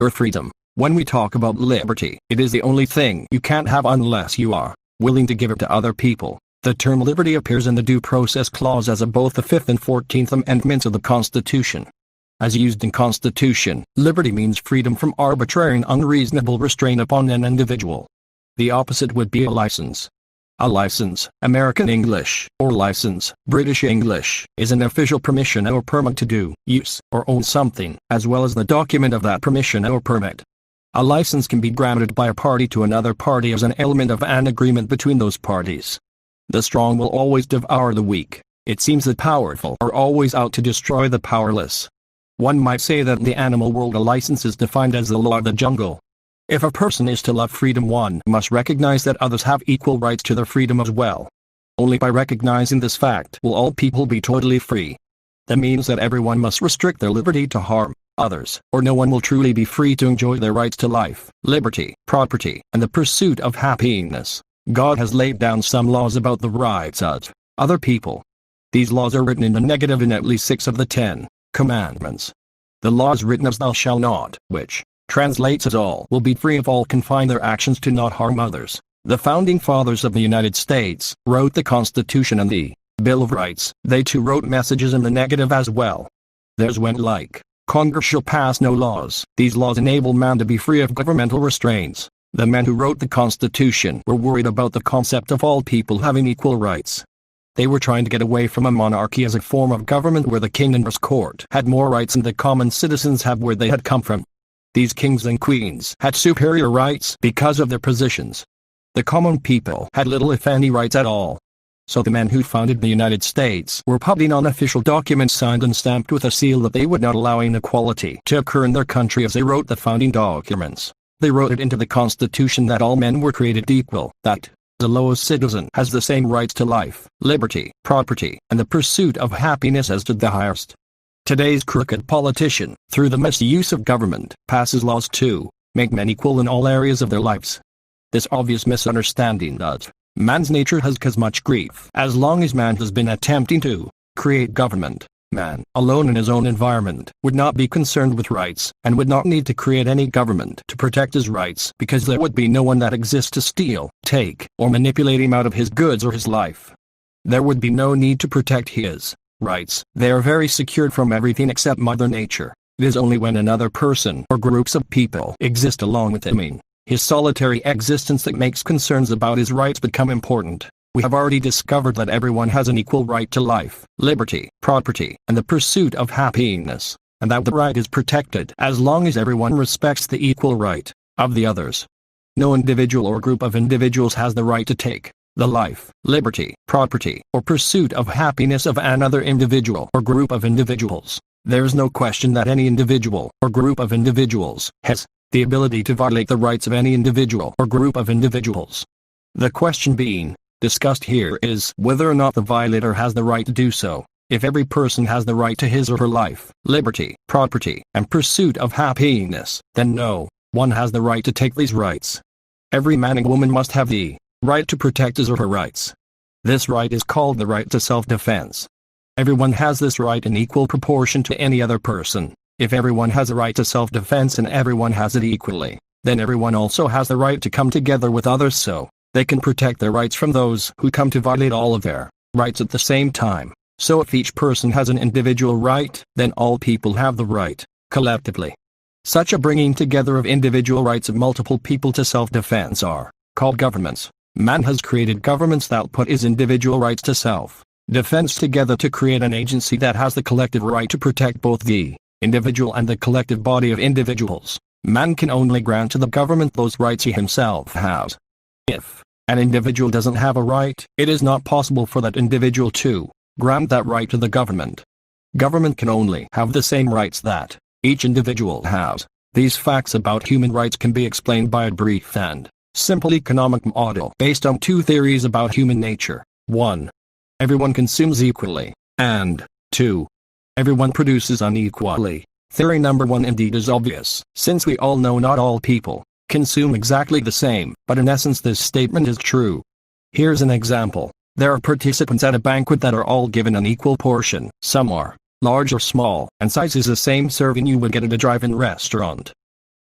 or freedom. When we talk about liberty, it is the only thing you can't have unless you are willing to give it to other people. The term liberty appears in the Due Process Clause as of both the 5th and 14th Amendments of the Constitution. As used in Constitution, liberty means freedom from arbitrary and unreasonable restraint upon an individual. The opposite would be a license. A license, American English, or license, British English, is an official permission or permit to do, use, or own something, as well as the document of that permission or permit. A license can be granted by a party to another party as an element of an agreement between those parties. The strong will always devour the weak. It seems the powerful are always out to destroy the powerless. One might say that in the animal world a license is defined as the law of the jungle. If a person is to love freedom, one must recognize that others have equal rights to their freedom as well. Only by recognizing this fact will all people be totally free. That means that everyone must restrict their liberty to harm others, or no one will truly be free to enjoy their rights to life, liberty, property, and the pursuit of happiness. God has laid down some laws about the rights of other people. These laws are written in the negative in at least 6 of the 10 commandments. The law is written as thou shalt not, which translates as all will be free if all confine their actions to not harm others. The founding fathers of the United States wrote the Constitution and the Bill of Rights. They too wrote messages in the negative as well. Theirs went like, Congress shall pass no laws. These laws enable man to be free of governmental restraints. The men who wrote the Constitution were worried about the concept of all people having equal rights. They were trying to get away from a monarchy as a form of government where the king and his court had more rights than the common citizens have where they had come from. These kings and queens had superior rights because of their positions. The common people had little if any rights at all. So the men who founded the United States were putting on official documents signed and stamped with a seal that they would not allow inequality to occur in their country as they wrote the founding documents. They wrote it into the Constitution that all men were created equal, that the lowest citizen has the same rights to life, liberty, property, and the pursuit of happiness as did the highest. Today's crooked politician, through the misuse of government, passes laws to make men equal in all areas of their lives. This obvious misunderstanding of man's nature has caused much grief. As long as man has been attempting to create government, man, alone in his own environment, would not be concerned with rights, and would not need to create any government to protect his rights, because there would be no one that exists to steal, take, or manipulate him out of his goods or his life. There would be no need to protect his rights. They are very secured from everything except Mother Nature. It is only when another person or groups of people exist along with him in his solitary existence that makes concerns about his rights become important. We have already discovered that everyone has an equal right to life, liberty, property, and the pursuit of happiness, and that the right is protected as long as everyone respects the equal right of the others. No individual or group of individuals has the right to take the life, liberty, property, or pursuit of happiness of another individual or group of individuals. There is no question that any individual or group of individuals has the ability to violate the rights of any individual or group of individuals. The question being discussed here is whether or not the violator has the right to do so. If every person has the right to his or her life, liberty, property, and pursuit of happiness, then no one has the right to take these rights. Every man and woman must have the right to protect his or her rights. This right is called the right to self-defense. Everyone has this right in equal proportion to any other person. If everyone has a right to self-defense and everyone has it equally, then everyone also has the right to come together with others so they can protect their rights from those who come to violate all of their rights at the same time. So if each person has an individual right, then all people have the right, collectively. Such a bringing together of individual rights of multiple people to self-defense are called governments. Man has created governments that put his individual rights to self-defense together to create an agency that has the collective right to protect both the individual and the collective body of individuals. Man can only grant to the government those rights he himself has. If an individual doesn't have a right, it is not possible for that individual to grant that right to the government. Government can only have the same rights that each individual has. These facts about human rights can be explained by a brief and simple economic model based on 2 theories about human nature. 1. Everyone consumes equally, and 2. Everyone produces unequally. Theory number 1 indeed is obvious, since we all know not all people consume exactly the same, but in essence this statement is true. Here's an example. There are participants at a banquet that are all given an equal portion. Some are large or small, and size is the same serving you would get at a drive-in restaurant.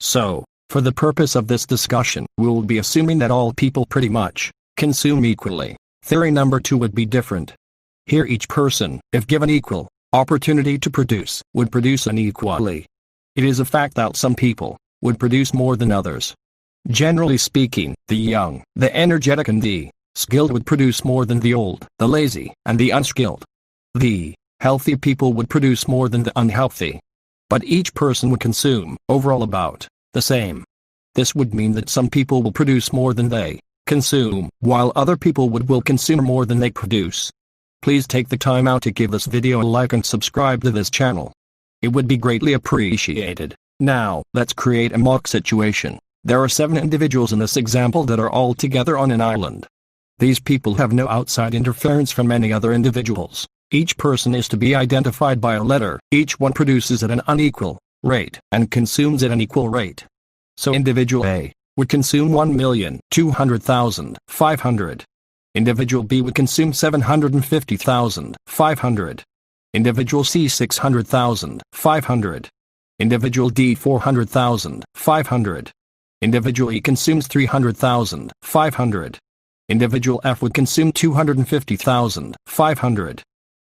So, for the purpose of this discussion, we will be assuming that all people pretty much consume equally. Theory number 2 would be different. Here each person, if given equal opportunity to produce, would produce unequally. It is a fact that some people would produce more than others. Generally speaking, the young, the energetic and the skilled would produce more than the old, the lazy, and the unskilled. The healthy people would produce more than the unhealthy. But each person would consume, overall, about the same. This would mean that some people will produce more than they consume, while other people will consume more than they produce. Please take the time out to give this video a like and subscribe to this channel. It would be greatly appreciated. Now, let's create a mock situation. There are 7 individuals in this example that are all together on an island. These people have no outside interference from any other individuals. Each person is to be identified by a letter. Each one produces at an unequal rate and consumes at an equal rate. So individual A would consume 1,200,500. Individual B would consume 750,500. Individual C 600,500. Individual D 400,500. Individual E consumes 300,500. Individual F would consume 250,500.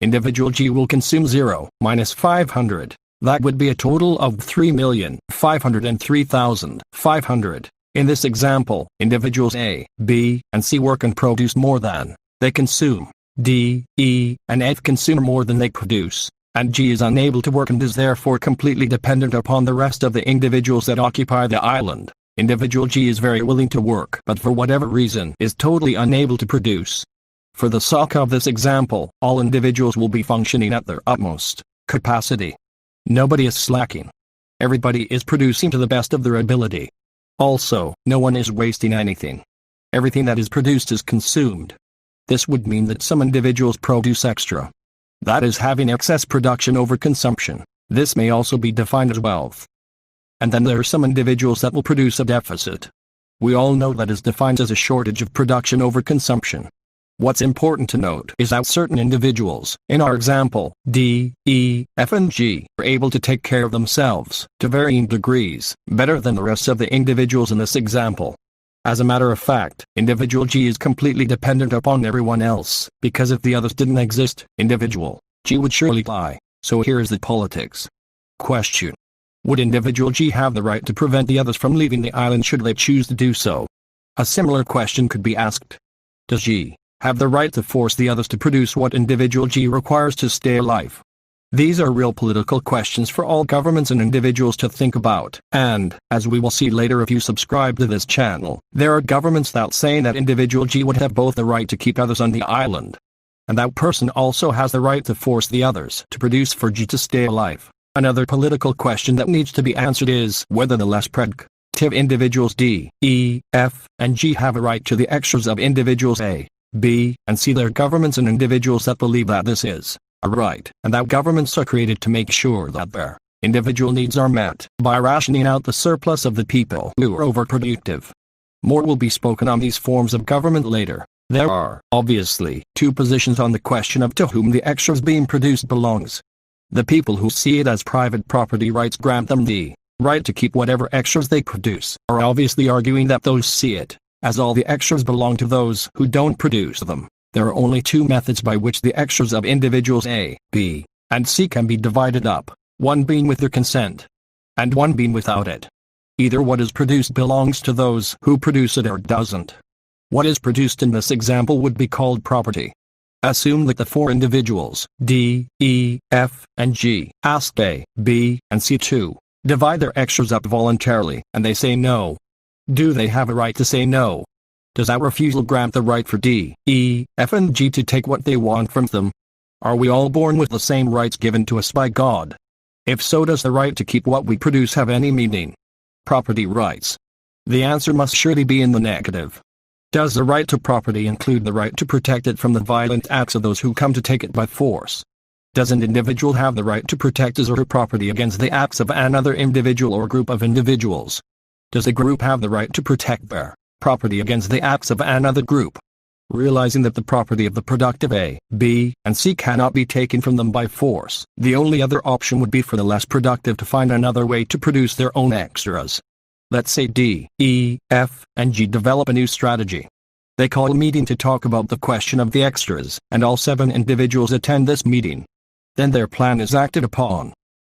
Individual G will consume 0 minus 500. That would be a total of 3,503,500. In this example, individuals A, B, and C work and produce more than they consume. D, E, and F consume more than they produce, and G is unable to work and is therefore completely dependent upon the rest of the individuals that occupy the island. Individual G is very willing to work but for whatever reason is totally unable to produce. For the sake of this example, all individuals will be functioning at their utmost capacity. Nobody is slacking. Everybody is producing to the best of their ability. Also, no one is wasting anything. Everything that is produced is consumed. This would mean that some individuals produce extra. That is having excess production over consumption. This may also be defined as wealth. And then there are some individuals that will produce a deficit. We all know that is defined as a shortage of production over consumption. What's important to note is that certain individuals, in our example, D, E, F and G, are able to take care of themselves, to varying degrees, better than the rest of the individuals in this example. As a matter of fact, individual G is completely dependent upon everyone else, because if the others didn't exist, individual G would surely die. So here is the politics. Question. Would individual G have the right to prevent the others from leaving the island should they choose to do so? A similar question could be asked. Does G have the right to force the others to produce what individual G requires to stay alive? These are real political questions for all governments and individuals to think about, and, as we will see later if you subscribe to this channel, there are governments that say that individual G would have both the right to keep others on the island, and that person also has the right to force the others to produce for G to stay alive. Another political question that needs to be answered is whether the less productive individuals D, E, F, and G have a right to the extras of individuals A, B, and C. There are governments and individuals that believe that this is a right, and that governments are created to make sure that their individual needs are met by rationing out the surplus of the people who are overproductive. More will be spoken on these forms of government later. There are, obviously, 2 positions on the question of to whom the extras being produced belongs. The people who see it as private property rights grant them the right to keep whatever extras they produce, are obviously arguing that those see it as all the extras belong to those who don't produce them. There are only 2 methods by which the extras of individuals A, B, and C can be divided up, one being with their consent, and one being without it. Either what is produced belongs to those who produce it or doesn't. What is produced in this example would be called property. Assume that the 4 individuals, D, E, F, and G, ask A, B, and C to divide their extras up voluntarily, and they say no. Do they have a right to say no? Does that refusal grant the right for D, E, F and G to take what they want from them? Are we all born with the same rights given to us by God? If so, does the right to keep what we produce have any meaning? Property rights. The answer must surely be in the negative. Does the right to property include the right to protect it from the violent acts of those who come to take it by force? Does an individual have the right to protect his or her property against the acts of another individual or group of individuals? Does a group have the right to protect their property against the acts of another group? Realizing that the property of the productive A, B, and C cannot be taken from them by force, the only other option would be for the less productive to find another way to produce their own extras. Let's say D, E, F, and G develop a new strategy. They call a meeting to talk about the question of the extras, and all 7 individuals attend this meeting. Then their plan is acted upon.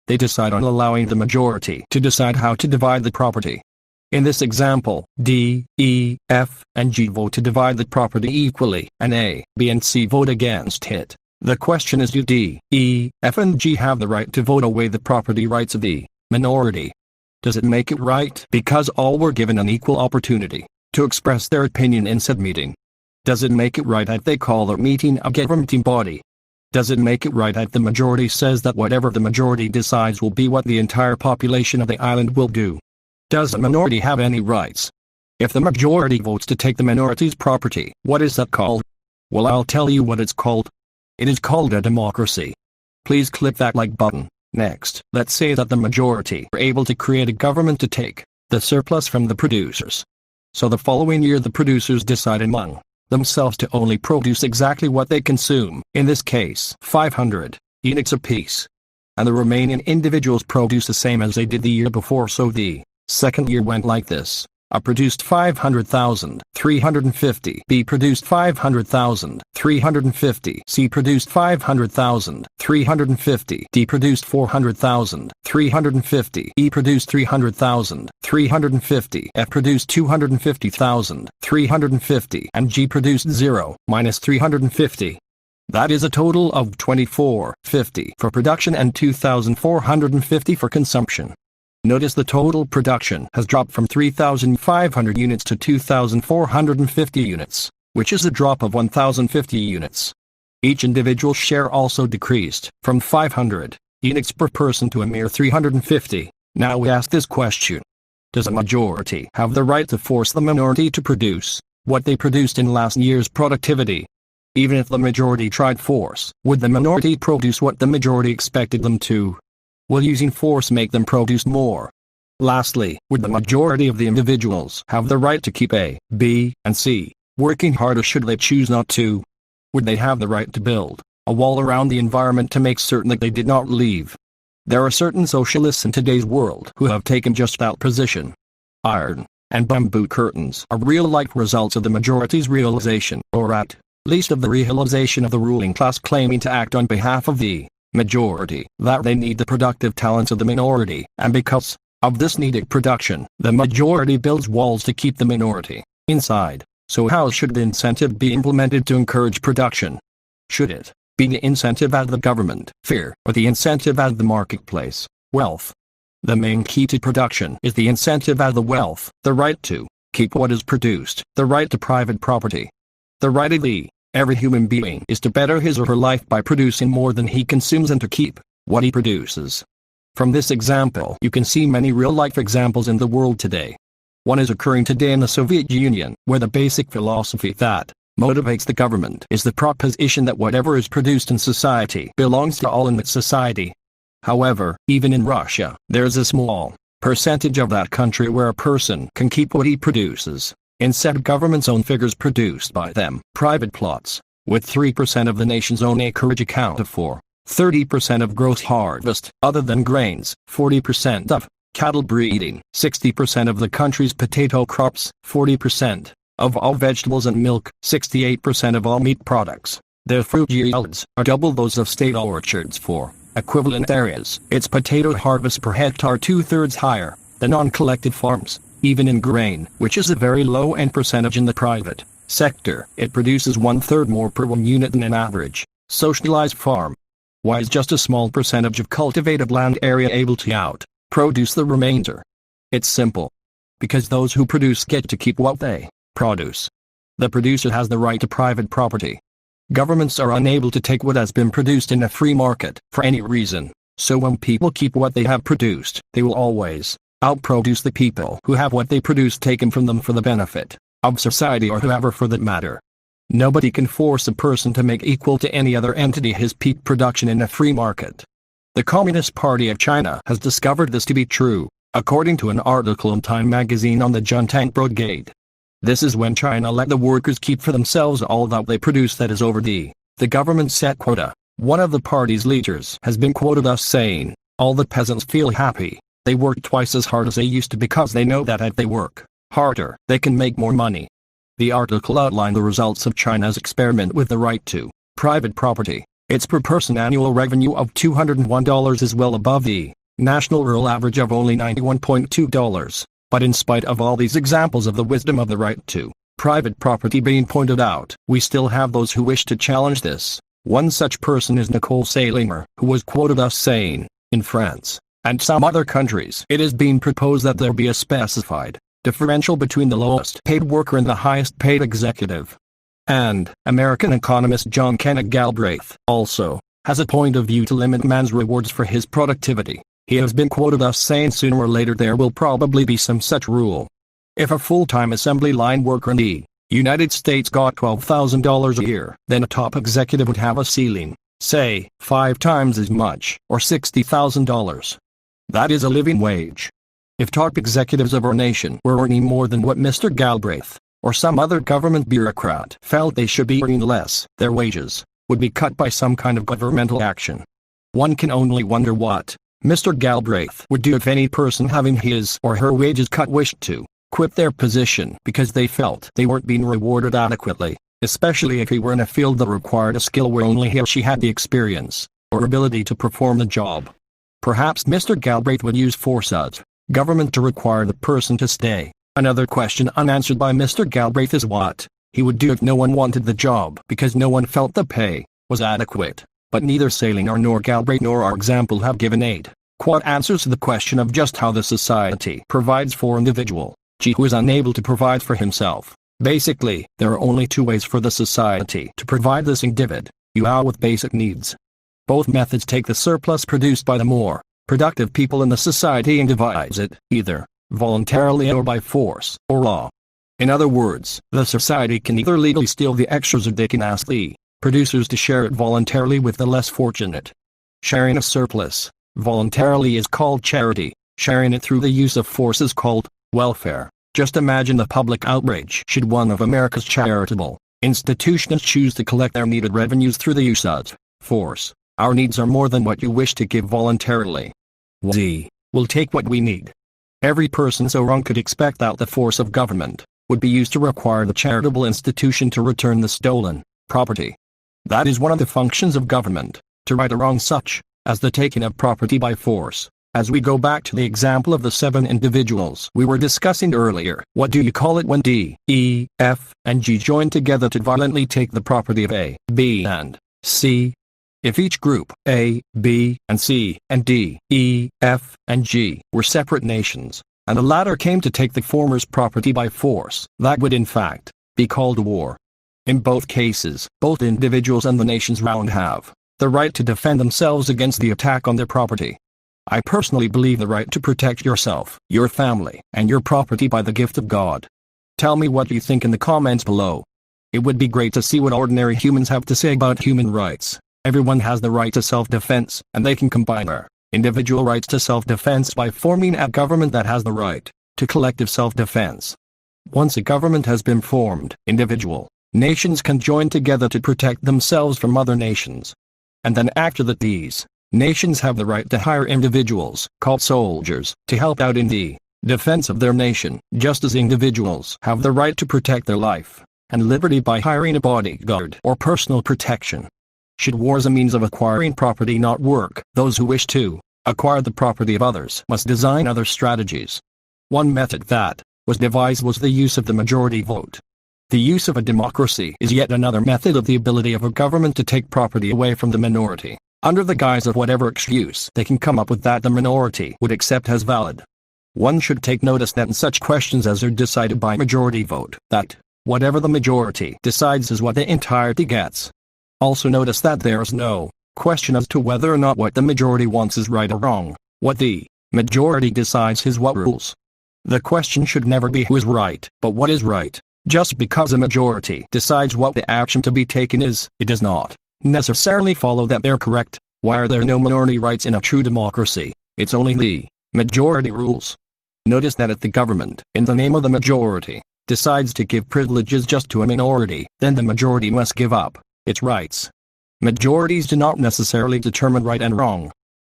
They decide on allowing the majority to decide how to divide the property. In this example, D, E, F, and G vote to divide the property equally, and A, B and C vote against it. The question is, do D, E, F and G have the right to vote away the property rights of the minority? Does it make it right because all were given an equal opportunity to express their opinion in said meeting? Does it make it right that they call their meeting a governmental body? Does it make it right that the majority says that whatever the majority decides will be what the entire population of the island will do? Does the minority have any rights? If the majority votes to take the minority's property, what is that called? Well, I'll tell you what it's called. It is called a democracy. Please click that like button. Next, let's say that the majority are able to create a government to take the surplus from the producers. So the following year the producers decide among themselves to only produce exactly what they consume, in this case 500 units apiece. And the remaining individuals produce the same as they did the year before, so the second year went like this. A produced 500,350, B produced 500,350, C produced 500,350, D produced 400,350, E produced 300,350, F produced 250,350, and G produced 0 minus 350. That is a total of 2,450 for production and 2,450 for consumption. Notice the total production has dropped from 3,500 units to 2,450 units, which is a drop of 1,050 units. Each individual share also decreased from 500 units per person to a mere 350. Now we ask this question. Does a majority have the right to force the minority to produce what they produced in last year's productivity? Even if the majority tried force, would the minority produce what the majority expected them to? Will using force make them produce more? Lastly, would the majority of the individuals have the right to keep A, B, and C working harder should they choose not to? Would they have the right to build a wall around the environment to make certain that they did not leave? There are certain socialists in today's world who have taken just that position. Iron and bamboo curtains are real-life results of the majority's realization, or at least of the realization of the ruling class claiming to act on behalf of the majority, that they need the productive talents of the minority, and because of this needed production, the majority builds walls to keep the minority inside. So how should the incentive be implemented to encourage production? Should it be the incentive as the government, fear, or the incentive as the marketplace, wealth? The main key to production is the incentive as the wealth, the right to keep what is produced, the right to private property. The right of every human being is to better his or her life by producing more than he consumes and to keep what he produces. From this example, you can see many real-life examples in the world today. One is occurring today in the Soviet Union, where the basic philosophy that motivates the government is the proposition that whatever is produced in society belongs to all in that society. However, even in Russia, there's a small percentage of that country where a person can keep what he produces. Instead, government's own figures produced by them, private plots, with 3% of the nation's own acreage accounted for 30% of gross harvest, other than grains, 40% of cattle breeding, 60% of the country's potato crops, 40% of all vegetables and milk, 68% of all meat products. Their fruit yields are double those of state orchards for equivalent areas. Its potato harvest per hectare 2/3 higher than on collected farms. Even in grain, which is a very low-end percentage in the private sector, it produces 1/3 more per 1 unit than an average socialized farm. Why is just a small percentage of cultivated land area able to produce the remainder? It's simple. Because those who produce get to keep what they produce. The producer has the right to private property. Governments are unable to take what has been produced in a free market for any reason. So when people keep what they have produced, they will always outproduce the people who have what they produce taken from them for the benefit of society or whoever for that matter. Nobody can force a person to make equal to any other entity his peak production in a free market. The Communist Party of China has discovered this to be true, according to an article in Time magazine on the Juntank Brigade. This is when China let the workers keep for themselves all that they produce that is over the government set quota. One of the party's leaders has been quoted as saying, "All the peasants feel happy. They work twice as hard as they used to because they know that if they work harder, they can make more money. The article outlined the results of China's experiment with the right to private property. Its per person annual revenue of $201 is well above the national rural average of only $91.2. But in spite of all these examples of the wisdom of the right to private property being pointed out, we still have those who wish to challenge this. One such person is Nicole Salinger, who was quoted as saying, "In France and some other countries, it is being proposed that there be a specified differential between the lowest paid worker and the highest paid executive." And American economist John Kenneth Galbraith also has a point of view to limit man's rewards for his productivity. He has been quoted as saying sooner or later there will probably be some such rule. If a full-time assembly line worker in the United States got $12,000 a year, then a top executive would have a ceiling, say, 5 times as much, or $60,000. That is a living wage. If top executives of our nation were earning more than what Mr. Galbraith, or some other government bureaucrat felt they should be earning less, their wages would be cut by some kind of governmental action. One can only wonder what Mr. Galbraith would do if any person having his or her wages cut wished to quit their position because they felt they weren't being rewarded adequately, especially if he were in a field that required a skill where only he or she had the experience or ability to perform the job. Perhaps Mr. Galbraith would use force of government to require the person to stay. Another question unanswered by Mr. Galbraith is what he would do if no one wanted the job because no one felt the pay was adequate. But neither Salinger nor Galbraith nor our example have given adequate answers to the question of just how the society provides for individual G who is unable to provide for himself. Basically, there are only 2 ways for the society to provide this individual with basic needs. Both methods take the surplus produced by the more productive people in the society and divides it, either voluntarily or by force or law. In other words, the society can either legally steal the extras or they can ask the producers to share it voluntarily with the less fortunate. Sharing a surplus voluntarily is called charity. Sharing it through the use of force is called welfare. Just imagine the public outrage should one of America's charitable institutions choose to collect their needed revenues through the use of force. Our needs are more than what you wish to give voluntarily. We will take what we need. Every person so wrong could expect that the force of government would be used to require the charitable institution to return the stolen property. That is one of the functions of government, to right a wrong such as the taking of property by force. As we go back to the example of the 7 individuals we were discussing earlier, what do you call it when D, E, F, and G join together to violently take the property of A, B, and C? If each group, A, B, and C, and D, E, F, and G, were separate nations, and the latter came to take the former's property by force, that would in fact be called a war. In both cases, both individuals and the nations round have the right to defend themselves against the attack on their property. I personally believe the right to protect yourself, your family, and your property by the gift of God. Tell me what you think in the comments below. It would be great to see what ordinary humans have to say about human rights. Everyone has the right to self-defense, and they can combine their individual rights to self-defense by forming a government that has the right to collective self-defense. Once a government has been formed, individual nations can join together to protect themselves from other nations. And then after that these nations have the right to hire individuals, called soldiers, to help out in the defense of their nation, just as individuals have the right to protect their life and liberty by hiring a bodyguard or personal protection. Should war as a means of acquiring property not work, those who wish to acquire the property of others must design other strategies. One method that was devised was the use of the majority vote. The use of a democracy is yet another method of the ability of a government to take property away from the minority, under the guise of whatever excuse they can come up with that the minority would accept as valid. One should take notice that in such questions as are decided by majority vote, that whatever the majority decides is what the entirety gets. Also notice that there is no question as to whether or not what the majority wants is right or wrong. What the majority decides is what rules. The question should never be who is right, but what is right. Just because a majority decides what the action to be taken is, it does not necessarily follow that they're correct. Why are there no minority rights in a true democracy? It's only the majority rules. Notice that if the government, in the name of the majority, decides to give privileges just to a minority, then the majority must give up its rights. Majorities do not necessarily determine right and wrong.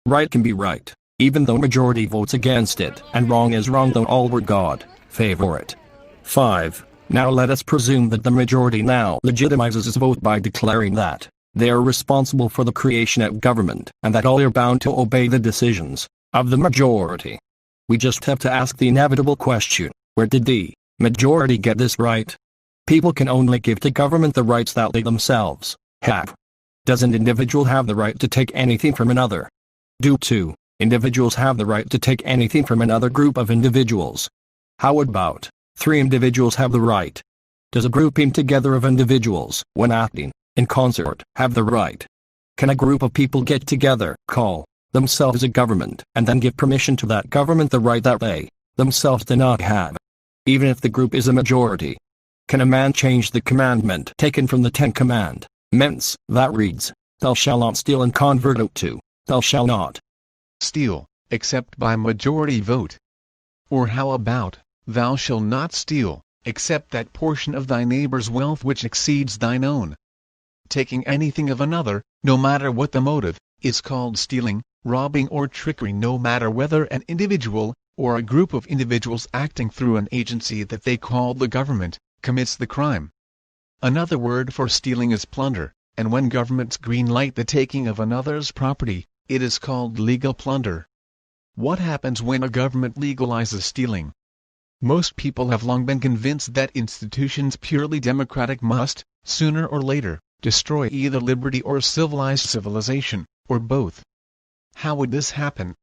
Right can be right, even though majority votes against it, and wrong is wrong though all word God favor it. 5. Now let us presume that the majority now legitimizes its vote by declaring that they are responsible for the creation of government, and that all are bound to obey the decisions of the majority. We just have to ask the inevitable question, where did the majority get this right? People can only give to government the rights that they themselves have. Does an individual have the right to take anything from another? Do two individuals have the right to take anything from another group of individuals? How about 3 individuals have the right? Does a grouping together of individuals, when acting in concert, have the right? Can a group of people get together, call themselves a government, and then give permission to that government the right that they themselves do not have, even if the group is a majority? Can a man change the commandment taken from the 10 Commandments that reads, "Thou shalt not steal," and convert it to, "Thou shalt not steal, except by majority vote"? Or how about, "Thou shalt not steal, except that portion of thy neighbor's wealth which exceeds thine own"? Taking anything of another, no matter what the motive, is called stealing, robbing or trickery, no matter whether an individual, or a group of individuals acting through an agency that they call the government, commits the crime. Another word for stealing is plunder, and when governments green-light the taking of another's property, it is called legal plunder. What happens when a government legalizes stealing? Most people have long been convinced that institutions purely democratic must, sooner or later, destroy either liberty or civilized civilization, or both. How would this happen?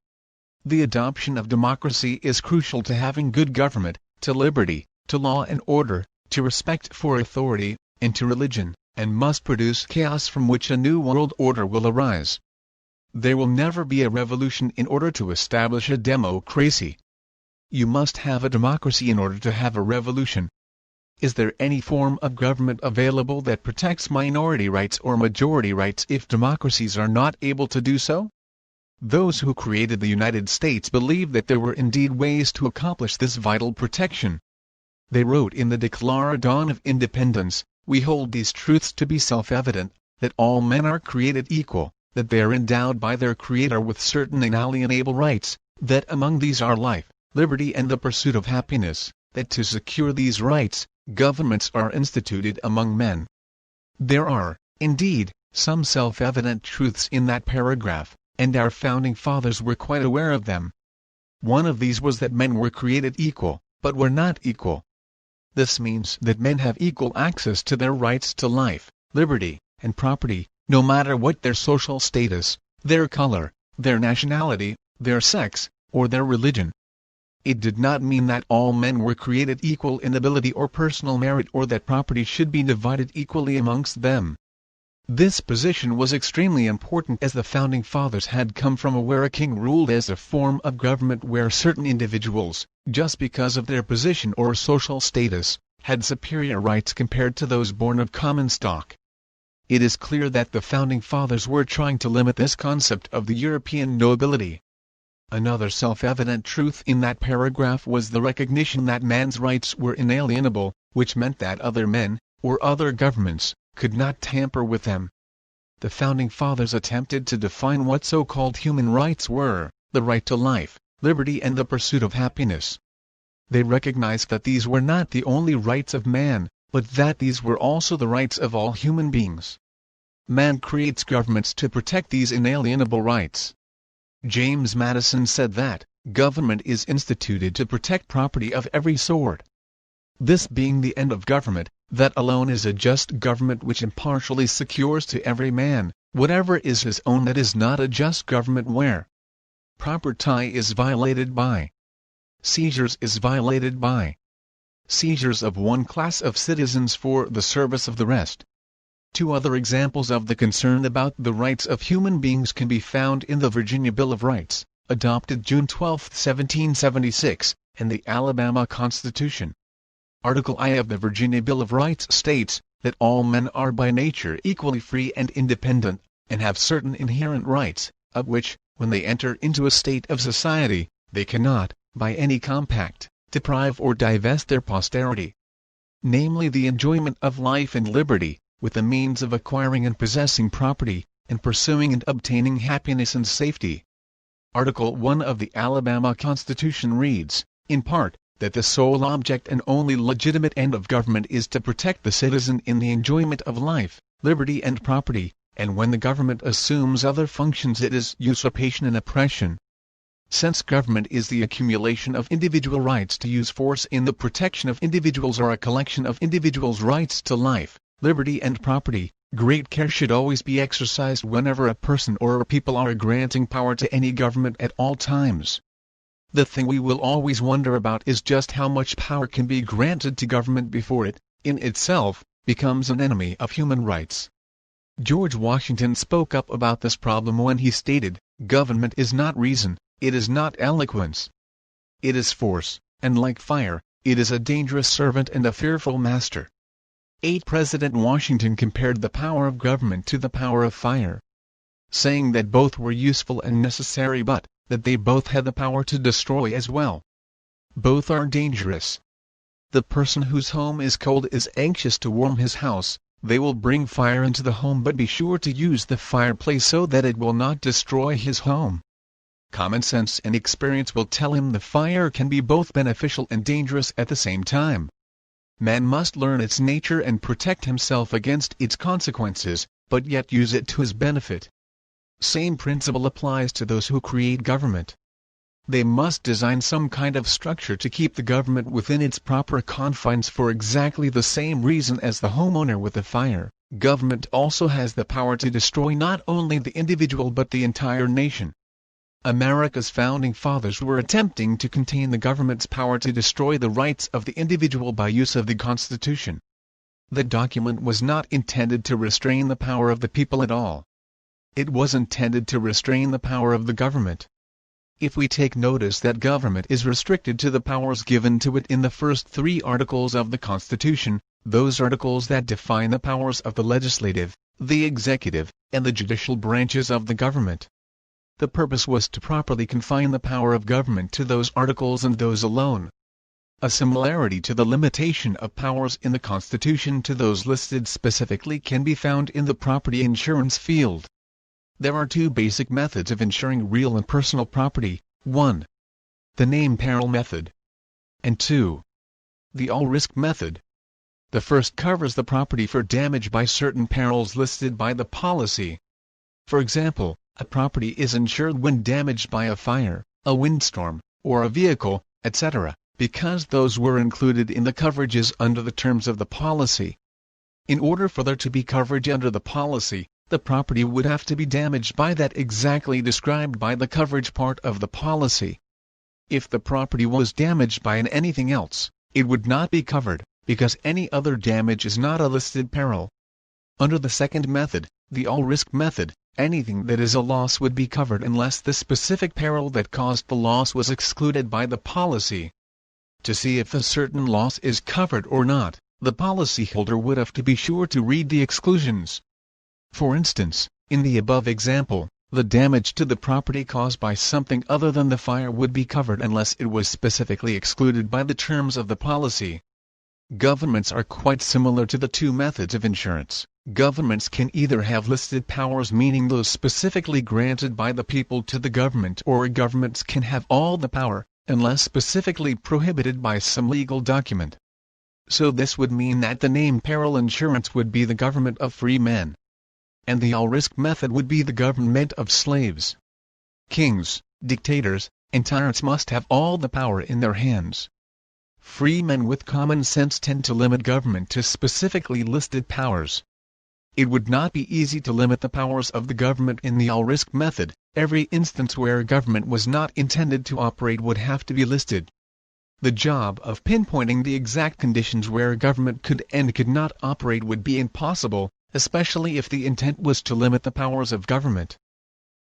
The adoption of democracy is crucial to having good government, to liberty, to law and order, to respect for authority, and to religion, and must produce chaos from which a new world order will arise. There will never be a revolution in order to establish a democracy. You must have a democracy in order to have a revolution. Is there any form of government available that protects minority rights or majority rights if democracies are not able to do so? Those who created the United States believed that there were indeed ways to accomplish this vital protection. They wrote in the Declaration of Independence, "We hold these truths to be self-evident, that all men are created equal, that they are endowed by their Creator with certain inalienable rights, that among these are life, liberty and the pursuit of happiness, that to secure these rights, governments are instituted among men." There are, indeed, some self-evident truths in that paragraph, and our founding fathers were quite aware of them. One of these was that men were created equal, but were not equal. This means that men have equal access to their rights to life, liberty, and property, no matter what their social status, their color, their nationality, their sex, or their religion. It did not mean that all men were created equal in ability or personal merit, or that property should be divided equally amongst them. This position was extremely important, as the founding fathers had come from where a king ruled as a form of government where certain individuals, just because of their position or social status, had superior rights compared to those born of common stock. It is clear that the founding fathers were trying to limit this concept of the European nobility. Another self-evident truth in that paragraph was the recognition that man's rights were inalienable, which meant that other men, or other governments, could not tamper with them. The founding fathers attempted to define what so-called human rights were: the right to life, liberty and the pursuit of happiness. They recognized that these were not the only rights of man, but that these were also the rights of all human beings. Man creates governments to protect these inalienable rights. James Madison said that, "Government is instituted to protect property of every sort." This being the end of government, that alone is a just government which impartially secures to every man, whatever is his own. That is not a just government where property is violated by, seizures is violated by, seizures of one class of citizens for the service of the rest. Two other examples of the concern about the rights of human beings can be found in the Virginia Bill of Rights, adopted June 12, 1776, and the Alabama Constitution. Article I of the Virginia Bill of Rights states that all men are by nature equally free and independent, and have certain inherent rights, of which, when they enter into a state of society, they cannot, by any compact, deprive or divest their posterity. Namely, the enjoyment of life and liberty, with the means of acquiring and possessing property, and pursuing and obtaining happiness and safety. Article 1 of the Alabama Constitution reads, in part, that the sole object and only legitimate end of government is to protect the citizen in the enjoyment of life, liberty and property, and when the government assumes other functions it is usurpation and oppression. Since government is the accumulation of individual rights to use force in the protection of individuals or a collection of individuals' rights to life, liberty and property, great care should always be exercised whenever a person or a people are granting power to any government at all times. The thing we will always wonder about is just how much power can be granted to government before it, in itself, becomes an enemy of human rights. George Washington spoke up about this problem when he stated, "Government is not reason, it is not eloquence. It is force, and like fire, it is a dangerous servant and a fearful master." President Washington compared the power of government to the power of fire, saying that both were useful and necessary but that they both had the power to destroy as well. Both are dangerous. The person whose home is cold is anxious to warm his house. They will bring fire into the home but be sure to use the fireplace so that it will not destroy his home. Common sense and experience will tell him the fire can be both beneficial and dangerous at the same time. Man must learn its nature and protect himself against its consequences, but yet use it to his benefit. Same principle applies to those who create government. They must design some kind of structure to keep the government within its proper confines for exactly the same reason as the homeowner with the fire. Government also has the power to destroy not only the individual but the entire nation. America's founding fathers were attempting to contain the government's power to destroy the rights of the individual by use of the Constitution. The document was not intended to restrain the power of the people at all. It was intended to restrain the power of the government. If we take notice that government is restricted to the powers given to it in the first 3 articles of the Constitution, those articles that define the powers of the legislative, the executive, and the judicial branches of the government. The purpose was to properly confine the power of government to those articles and those alone. A similarity to the limitation of powers in the Constitution to those listed specifically can be found in the property insurance field. There are 2 basic methods of insuring real and personal property: 1. The name peril method, and 2. The all-risk method. The first covers the property for damage by certain perils listed by the policy. For example, a property is insured when damaged by a fire, a windstorm, or a vehicle, etc., because those were included in the coverages under the terms of the policy. In order for there to be coverage under the policy, the property would have to be damaged by that exactly described by the coverage part of the policy. If the property was damaged by anything else, it would not be covered, because any other damage is not a listed peril. Under the second method, the all-risk method, anything that is a loss would be covered unless the specific peril that caused the loss was excluded by the policy. To see if a certain loss is covered or not, the policyholder would have to be sure to read the exclusions. For instance, in the above example, the damage to the property caused by something other than the fire would be covered unless it was specifically excluded by the terms of the policy. Governments are quite similar to the 2 methods of insurance. Governments can either have listed powers, meaning those specifically granted by the people to the government, or governments can have all the power, unless specifically prohibited by some legal document. So this would mean that the name peril insurance would be the government of free men, and the all-risk method would be the government of slaves. Kings, dictators, and tyrants must have all the power in their hands. Free men with common sense tend to limit government to specifically listed powers. It would not be easy to limit the powers of the government in the all-risk method. Every instance where government was not intended to operate would have to be listed. The job of pinpointing the exact conditions where government could and could not operate would be impossible, especially if the intent was to limit the powers of government.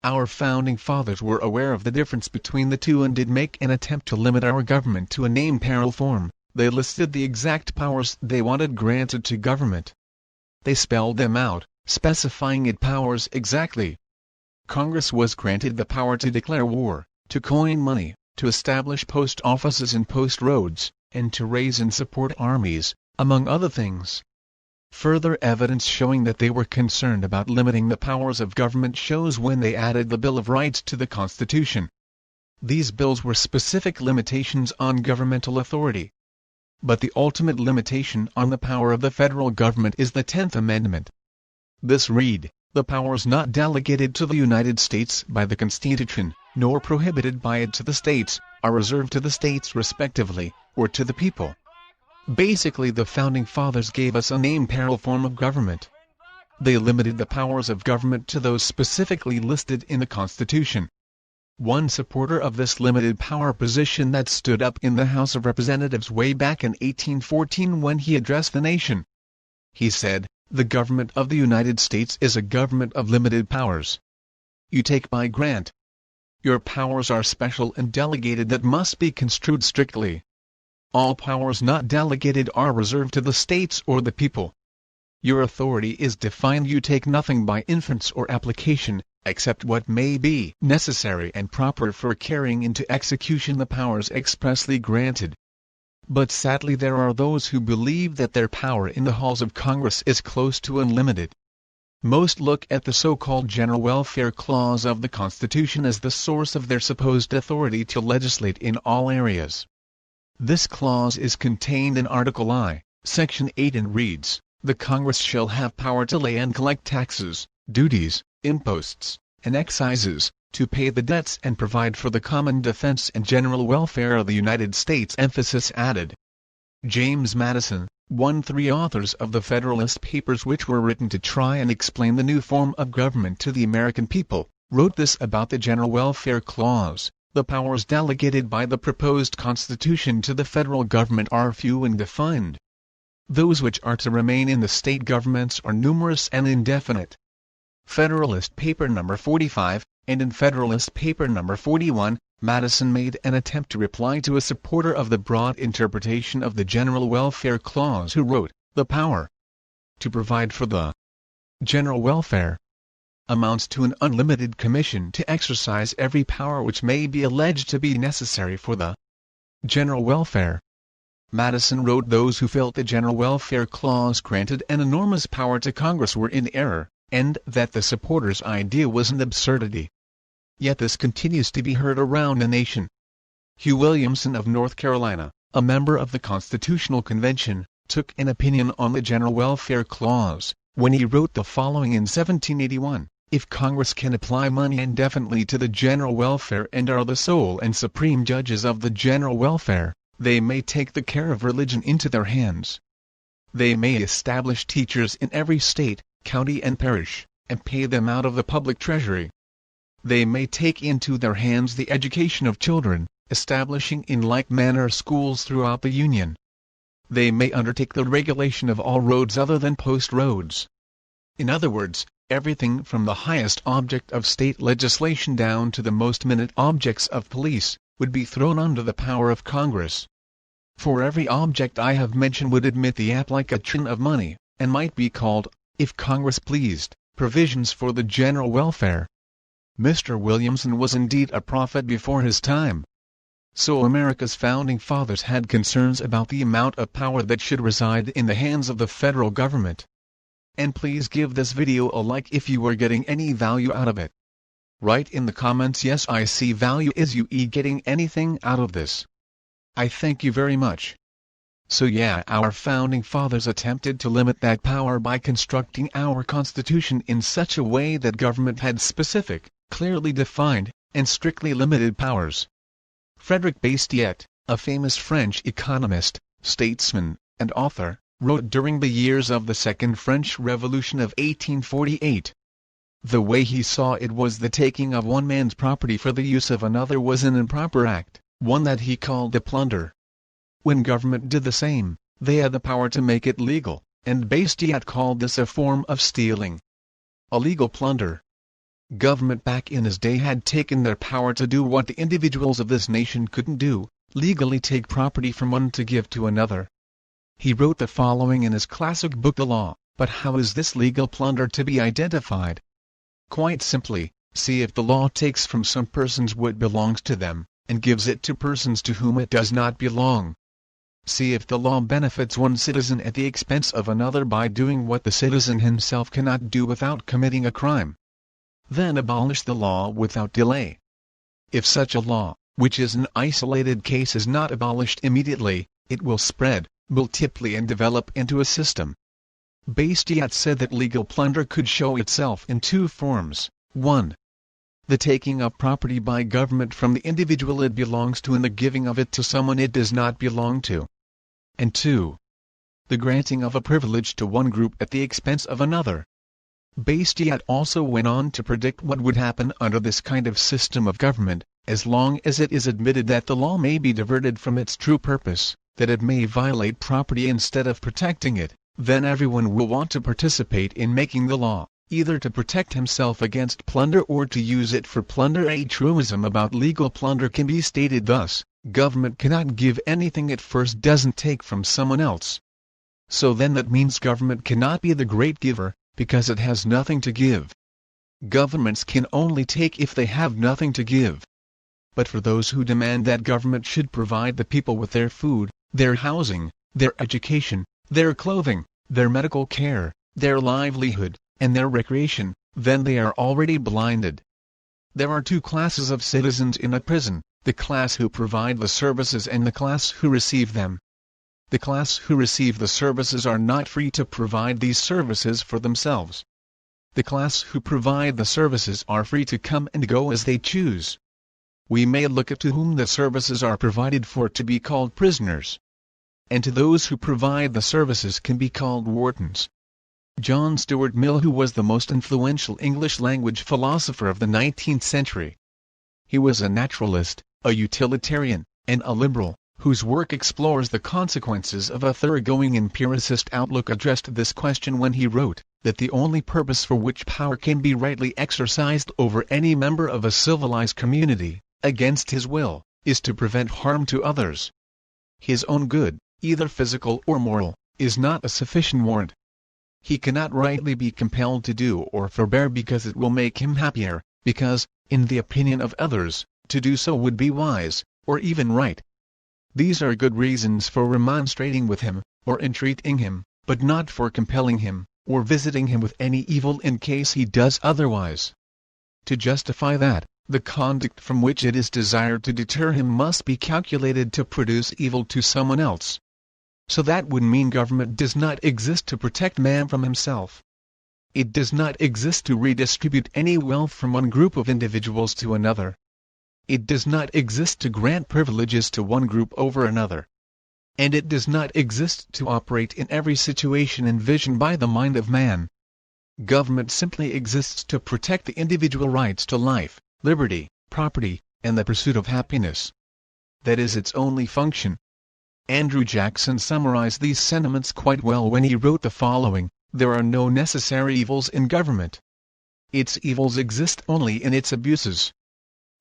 Our founding fathers were aware of the difference between the 2 and did make an attempt to limit our government to a name peril form. They listed the exact powers they wanted granted to government. They spelled them out, specifying its powers exactly. Congress was granted the power to declare war, to coin money, to establish post offices and post roads, and to raise and support armies, among other things. Further evidence showing that they were concerned about limiting the powers of government shows when they added the Bill of Rights to the Constitution. These bills were specific limitations on governmental authority. But the ultimate limitation on the power of the federal government is the 10th Amendment. This read, "The powers not delegated to the United States by the Constitution, nor prohibited by it to the states, are reserved to the states respectively, or to the people." Basically, the Founding Fathers gave us a name-peril form of government. They limited the powers of government to those specifically listed in the Constitution. One supporter of this limited power position that stood up in the House of Representatives way back in 1814 when he addressed the nation. He said, "The government of the United States is a government of limited powers. You take by grant. Your powers are special and delegated that must be construed strictly. All powers not delegated are reserved to the states or the people. Your authority is defined. You take nothing by inference or application, except what may be necessary and proper for carrying into execution the powers expressly granted." But sadly there are those who believe that their power in the halls of Congress is close to unlimited. Most look at the so-called General Welfare Clause of the Constitution as the source of their supposed authority to legislate in all areas. This clause is contained in Article I, Section 8 and reads, "The Congress shall have power to lay and collect taxes, duties, imposts, and excises, to pay the debts and provide for the common defense and general welfare of the United States." Emphasis added. James Madison, three authors of the Federalist Papers, which were written to try and explain the new form of government to the American people, wrote this about the General Welfare Clause: "The powers delegated by the proposed Constitution to the federal government are few and defined. Those which are to remain in the state governments are numerous and indefinite." Federalist Paper No. 45, and in Federalist Paper No. 41, Madison made an attempt to reply to a supporter of the broad interpretation of the General Welfare Clause who wrote, "The power to provide for the general welfare amounts to an unlimited commission to exercise every power which may be alleged to be necessary for the general welfare." Madison wrote, "Those who felt the General Welfare Clause granted an enormous power to Congress were in error, and that the supporters' idea was an absurdity." Yet this continues to be heard around the nation. Hugh Williamson of North Carolina, a member of the Constitutional Convention, took an opinion on the General Welfare Clause, when he wrote the following in 1781, "If Congress can apply money indefinitely to the general welfare and are the sole and supreme judges of the general welfare, they may take the care of religion into their hands. They may establish teachers in every state, county and parish, and pay them out of the public treasury. They may take into their hands the education of children, establishing in like manner schools throughout the Union. They may undertake the regulation of all roads other than post roads." In other words, everything from the highest object of state legislation down to the most minute objects of police, would be thrown under the power of Congress. For every object I have mentioned would admit the application of money, and might be called, if Congress pleased, provisions for the general welfare. Mr. Williamson was indeed a prophet before his time. So America's Founding Fathers had concerns about the amount of power that should reside in the hands of the federal government. And please give this video a like if you are getting any value out of it. Write in the comments, "Yes, I see value." Is you getting anything out of this? I thank you very much. So yeah, our Founding Fathers attempted to limit that power by constructing our Constitution in such a way that government had specific, clearly defined, and strictly limited powers. Frederick Bastiat, a famous French economist, statesman, and author, wrote during the years of the Second French Revolution of 1848. The way he saw it was the taking of one man's property for the use of another was an improper act, one that he called a plunder. When government did the same, they had the power to make it legal, and Bastiat called this a form of stealing. A legal plunder. Government back in his day had taken their power to do what the individuals of this nation couldn't do, legally take property from one to give to another. He wrote the following in his classic book The Law, but how is this legal plunder to be identified? Quite simply, see if the law takes from some persons what belongs to them, and gives it to persons to whom it does not belong. See if the law benefits one citizen at the expense of another by doing what the citizen himself cannot do without committing a crime. Then abolish the law without delay. If such a law, which is an isolated case, is not abolished immediately, it will spread, multiply and develop into a system. Bastiat said that legal plunder could show itself in two forms: 1. The taking of property by government from the individual it belongs to and the giving of it to someone it does not belong to. And 2. The granting of a privilege to one group at the expense of another. Bastiat also went on to predict what would happen under this kind of system of government: as long as it is admitted that the law may be diverted from its true purpose, that it may violate property instead of protecting it, then everyone will want to participate in making the law, either to protect himself against plunder or to use it for plunder. A truism about legal plunder can be stated thus: government cannot give anything it first doesn't take from someone else. So then that means government cannot be the great giver, because it has nothing to give. Governments can only take if they have nothing to give. But for those who demand that government should provide the people with their food, their housing, their education, their clothing, their medical care, their livelihood, and their recreation, then they are already blinded. There are two classes of citizens in a prison: the class who provide the services and the class who receive them. The class who receive the services are not free to provide these services for themselves. The class who provide the services are free to come and go as they choose. We may look at to whom the services are provided for to be called prisoners. And to those who provide the services can be called wardens. John Stuart Mill, who was the most influential English-language philosopher of the 19th century. He was a naturalist, a utilitarian, and a liberal, whose work explores the consequences of a thoroughgoing empiricist outlook, addressed this question when he wrote that the only purpose for which power can be rightly exercised over any member of a civilized community, against his will, is to prevent harm to others. His own good, either physical or moral, is not a sufficient warrant. He cannot rightly be compelled to do or forbear because it will make him happier, because, in the opinion of others, to do so would be wise, or even right. These are good reasons for remonstrating with him, or entreating him, but not for compelling him, or visiting him with any evil in case he does otherwise. To justify that, the conduct from which it is desired to deter him must be calculated to produce evil to someone else. So that would mean government does not exist to protect man from himself. It does not exist to redistribute any wealth from one group of individuals to another. It does not exist to grant privileges to one group over another. And it does not exist to operate in every situation envisioned by the mind of man. Government simply exists to protect the individual rights to life, liberty, property, and the pursuit of happiness. That is its only function. Andrew Jackson summarized these sentiments quite well when he wrote the following: "There are no necessary evils in government. Its evils exist only in its abuses.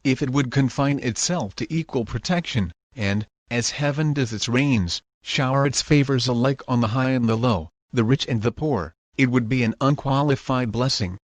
If it would confine itself to equal protection, and, as heaven does its rains, shower its favors alike on the high and the low, the rich and the poor, it would be an unqualified blessing.